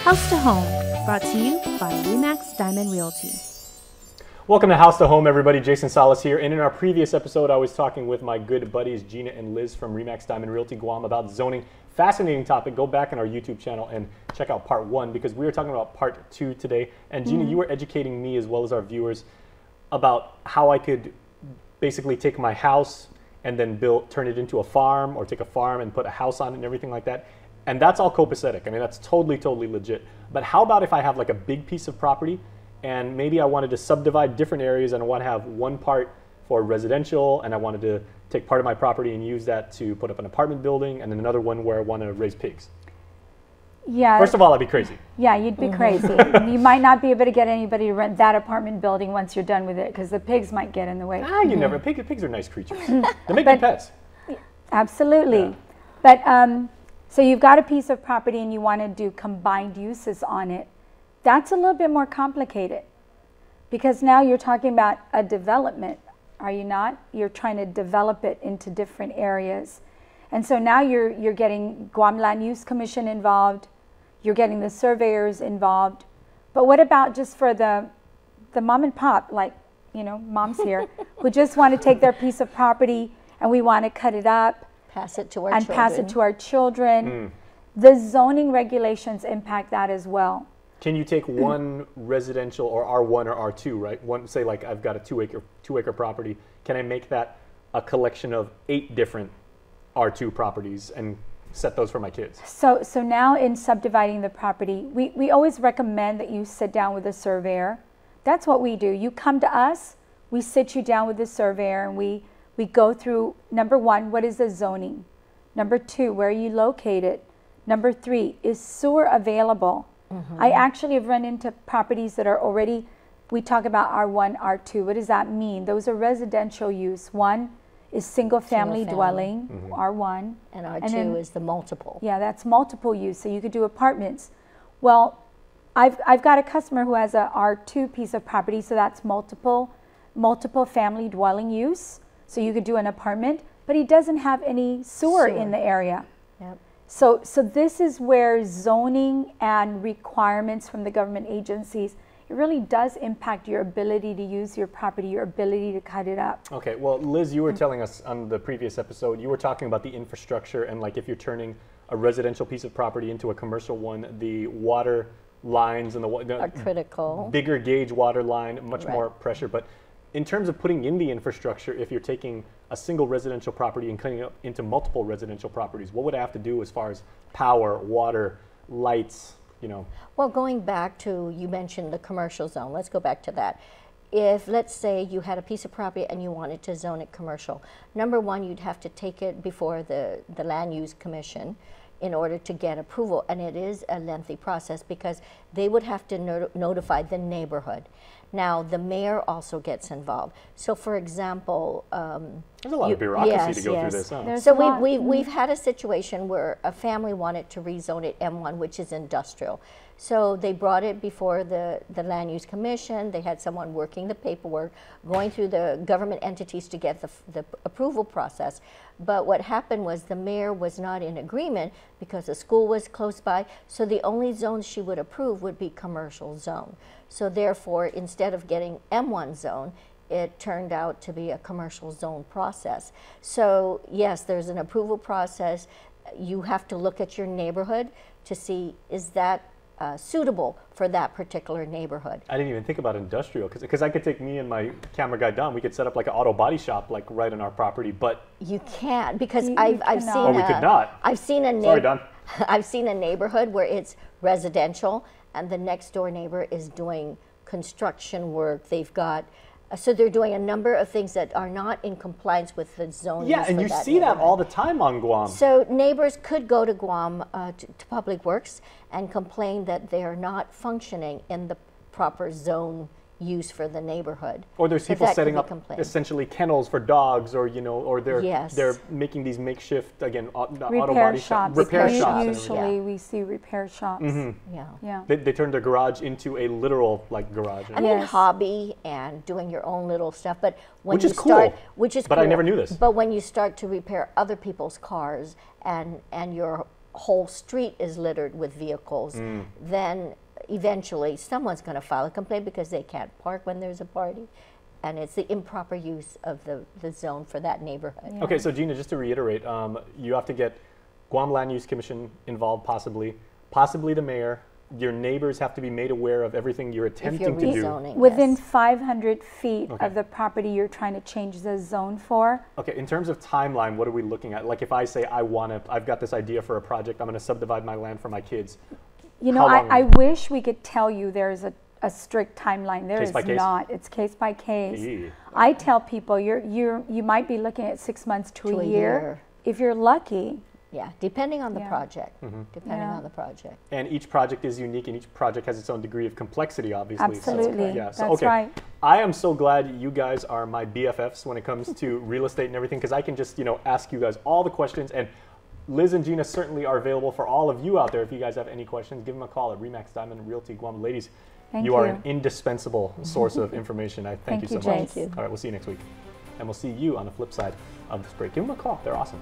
House to Home, brought to you by RE/MAX Diamond Realty. Welcome to House to Home, everybody. Jason Salas here. And in our previous episode, I was talking with my good buddies Gina and Liz from RE/MAX Diamond Realty Guam about zoning. Fascinating topic. Go back on our YouTube channel and check out part 1 because we were talking about part 2 today. And Gina, you were educating me as well as our viewers about how I could basically take my house and then turn it into a farm, or take a farm and put a house on it and everything like that. And that's all copacetic. I mean, that's totally legit. But how about if I have like a big piece of property and maybe I wanted to subdivide different areas and I want to have one part for residential and I wanted to take part of my property and use that to put up an apartment building and then another one where I want to raise pigs? Yeah. First of all, I'd be crazy. Yeah, you'd be crazy. You might not be able to get anybody to rent that apartment building once you're done with it because the pigs might get in the way. Ah, you never. Pigs are nice creatures. They make good pets. Absolutely. Yeah. But so you've got a piece of property and you want to do combined uses on it. That's a little bit more complicated because now you're talking about a development, are you not? You're trying to develop it into different areas. And so now you're getting Guam Land Use Commission involved, you're getting the surveyors involved. But what about just for the mom and pop, like, you know, moms here, who just want to take their piece of property and we want to cut it up, pass it to our children. The zoning regulations impact that as well. Can you take one residential or R1 or R2, right? One, say like I've got a two acre property. Can I make that a collection of 8 different R2 properties and set those for my kids? So now in subdividing the property, we always recommend that you sit down with a surveyor. That's what we do. You come to us, we sit you down with the surveyor and we go through, number 1, what is the zoning? Number 2, where are you located? Number 3, is sewer available? I actually have run into properties that are already, we talk about R1, R2. What does that mean? Those are residential use. 1 is single family dwelling, R1. And R2 is the multiple. Yeah, that's multiple use. So you could do apartments. Well, I've got a customer who has a R2 piece of property, so that's multiple family dwelling use. So you could do an apartment, but he doesn't have any sewer in the area. Yep. So this is where zoning and requirements from the government agencies, it really does impact your ability to use your property, your ability to cut it up. Okay, well, Liz, you were telling us on the previous episode, you were talking about the infrastructure and like if you're turning a residential piece of property into a commercial one, the water lines and are critical. Bigger gauge water line, much more pressure. But in terms of putting in the infrastructure, if you're taking a single residential property and cutting it up into multiple residential properties, what would I have to do as far as power, water, lights, you know? Well, going back to, you mentioned the commercial zone. Let's go back to that. If, let's say, you had a piece of property and you wanted to zone it commercial, number 1, you'd have to take it before the Land Use Commission in order to get approval. And it is a lengthy process because they would have to notify the neighborhood. Now, the mayor also gets involved. So, for example, there's a lot of bureaucracy to go through this. Huh? So we've had a situation where a family wanted to rezone it M1, which is industrial. So they brought it before the Land Use Commission. They had someone working the paperwork, going through the government entities to get the approval process. But what happened was the mayor was not in agreement because the school was close by. So the only zones she would approve would be commercial zone. So therefore, instead of getting M1 zone, it turned out to be a commercial zone process. So yes, there's an approval process. You have to look at your neighborhood to see, is that suitable for that particular neighborhood. I didn't even think about industrial because I could take me and my camera guy Don. We could set up like an auto body shop like right on our property, but you can't because I've seen. Oh, we could not. I've seen a Sorry, Don. I've seen a neighborhood where it's residential and the next door neighbor is doing construction work. They've got. So they're doing a number of things that are not in compliance with the zone. Yeah, and you see that all the time on Guam. So neighbors could go to Guam, to Public Works, and complain that they are not functioning in the proper zone use for the neighborhood. Or there's people setting up essentially kennels for dogs, or or they're making these makeshift auto body shops. Repair shops. Usually we see repair shops. Yeah. They turned their garage into a literal garage. I mean, hobby and doing your own little stuff, but when which is cool. But I never knew this. But when you start to repair other people's cars and your whole street is littered with vehicles, then eventually someone's going to file a complaint because they can't park when there's a party. And it's the improper use of the zone for that neighborhood. Yeah. Okay, so Gina, just to reiterate, you have to get Guam Land Use Commission involved, possibly the mayor. Your neighbors have to be made aware of everything you're attempting to do. rezoning, Within yes. 500 feet Okay. of the property you're trying to change the zone for. Okay, in terms of timeline, what are we looking at? Like if I say I've got this idea for a project, I'm going to subdivide my land for my kids. You know, How long? I wish we could tell you there's a strict timeline. There Case is by case? not. It's case by case. Eee. I tell people you might be looking at 6 months to a year. If you're lucky. Yeah, depending on the Yeah. project. Mm-hmm. Depending Yeah. on the project. And each project is unique, and each project has its own degree of complexity, obviously. So, Absolutely. yeah. So, That's okay. right. I am so glad you guys are my BFFs when it comes to real estate and everything, because I can just, ask you guys all the questions. And Liz and Gina certainly are available for all of you out there. If you guys have any questions, give them a call at Remax Diamond Realty Guam. Ladies, Thank you are you. an indispensable source of information. I thank you so much. Jace. All right, we'll see you next week. And we'll see you on the flip side of this break. Give them a call. They're awesome.